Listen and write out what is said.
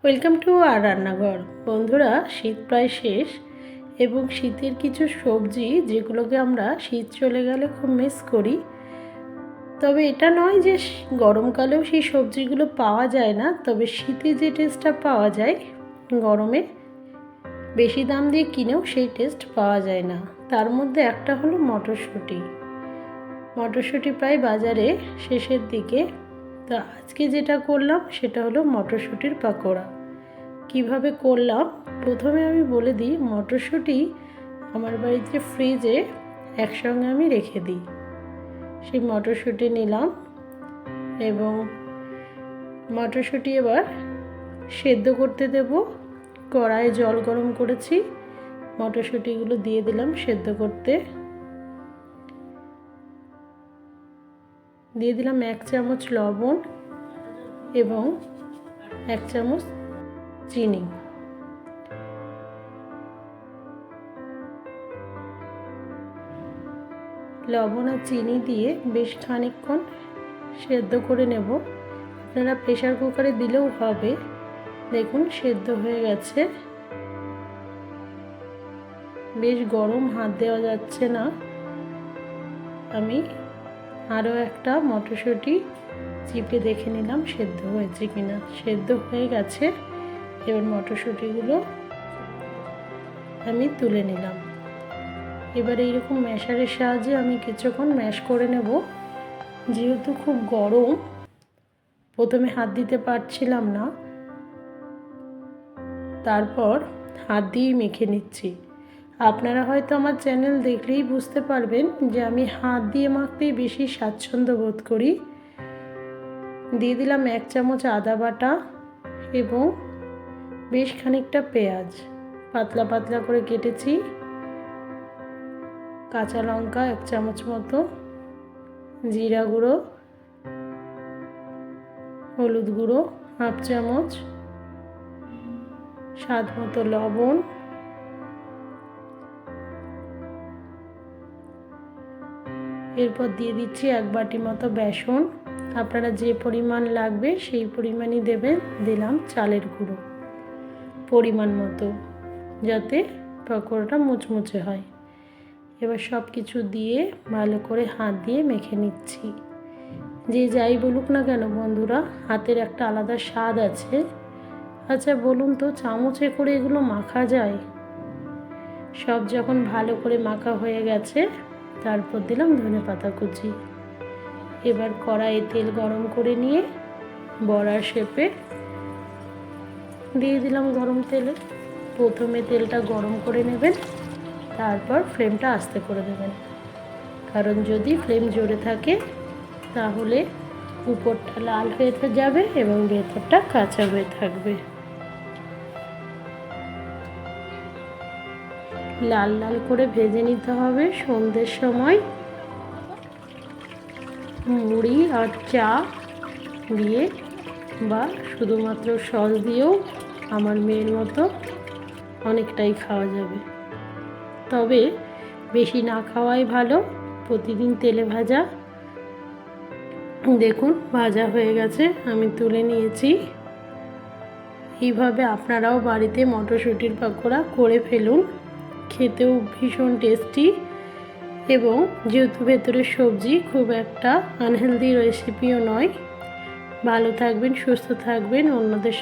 Welcome to আর রান্নাঘর। বন্ধুরা, শীত প্রায় শেষ এবং শীতের কিছু সবজি যেগুলোকে আমরা শীত চলে গেলে খুব মিস করি। তবে এটা নয় যে গরমকালেও সেই সবজিগুলো পাওয়া যায় না, তবে শীতে যে টেস্টটা পাওয়া যায় গরমে বেশি দাম দিয়ে কিনেও সেই টেস্ট পাওয়া যায় না। তার মধ্যে একটা হলো মটরশুঁটি। মটরশুঁটি প্রায় বাজারে শেষের দিকে। তো আজকে যেটা করলাম সেটা হলো মটরশুঁটির পাকোড়া। কিভাবে করলাম প্রথমে আমি বলে দিই। মটরশুঁটি আমার বাড়িতে ফ্রিজে একসঙ্গে আমি রেখে দিই। সেই মটরশুঁটি নিলাম এবং মটরশুঁটি এবার সেদ্ধ করতে দেব। কড়াইয়ে জল গরম করেছি, মটরশুঁটিগুলো দিয়ে দিলাম সেদ্ধ করতে। দিয়ে দিলাম 1 চামচ লবণ এবং 1 চামচ চিনি। লবণ আর চিনি দিয়ে বেশ খানিকক্ষণ সেদ্ধ করে নেব। আপনারা প্রেসার কুকারে দিলেও হবে। দেখুন সেদ্ধ হয়ে গেছে। বেশ গরম, হাত দেওয়া যাচ্ছে না। আমি আরও একটা মটরশুঁটি চিপে দেখে নিলাম সেদ্ধ হয়েছে কিনা। সেদ্ধ হয়ে গেছে। এবার মটরশুঁটিগুলো আমি তুলে নিলাম। এবার এইরকম ম্যাশারের সাহায্যে আমি কিছুক্ষণ ম্যাশ করে নেব। যেহেতু খুব গরম, প্রথমে হাত দিতে পারছিলাম না, তারপর হাত দিয়েই মেখে নিচ্ছি। আপনারা হয়তো আমার চ্যানেল দেখলেই বুঝতে পারবেন যে আমি হাত দিয়ে মাখতেই বেশি স্বাচ্ছন্দ্য বোধ করি। দিয়ে দিলাম 1 চামচ আদা বাটা এবং বেশ খানিকটা পেঁয়াজ পাতলা পাতলা করে কেটেছি। কাঁচা লঙ্কা 1 চামচ মতো, জিরা গুঁড়ো, হলুদ গুঁড়ো 1/2 চামচ, স্বাদ মতো লবণ, এরপর দিয়ে দিচ্ছি 1 বাটি মতো বেসন। আপনারা যে পরিমাণ লাগবে সেই পরিমাণই দেবেন। দিলাম চালের গুঁড়ো পরিমাণ মতো, যাতে পকোড়াটা মুচমুচে হয়। এবার সব কিছু দিয়ে ভালো করে হাত দিয়ে মেখে নিচ্ছি। যে যাই বলুক না কেন বন্ধুরা, হাতের একটা আলাদা স্বাদ আছে। আচ্ছা বলুন তো, চামচে করে এগুলো মাখা যায়? সব যখন ভালো করে মাখা হয়ে গেছে, তারপর দিলাম ধনেপাতা কুচি। এবার কড়াইয়ে তেল গরম করে নিয়ে বড়ার শেপে দিয়ে দিলাম গরম তেলে। প্রথমে তেলটা গরম করে নেবেন, তারপর ফ্লেমটা আস্তে করে দেবেন। কারণ যদি ফ্লেম জোরে থাকে তাহলে উপরটা লাল হয়ে যাবে এবং ভেতরটা কাঁচা হয়ে থাকবে। লাল লাল করে ভেজে নিতে হবে। সন্ধ্যের সময় মুড়ি আর চা দিয়ে বা শুধুমাত্র সস দিয়েও আমার মেয়ের মতো অনেকটাই খাওয়া যাবে। তবে বেশি না খাওয়াই ভালো। প্রতিদিন তেলে ভাজা। দেখুন ভাজা হয়ে গেছে, আমি তুলে নিয়েছি। এইভাবে আপনারাও বাড়িতে মটরশুঁটির পাকোড়া করে ফেলুন। খেতেও ভীষণ টেস্টি এবং যেহেতু ভেতরের সবজি, খুব একটা আনহেলদি রেসিপিও নয়। ভালো থাকবেন, সুস্থ থাকবেন, অন্যদের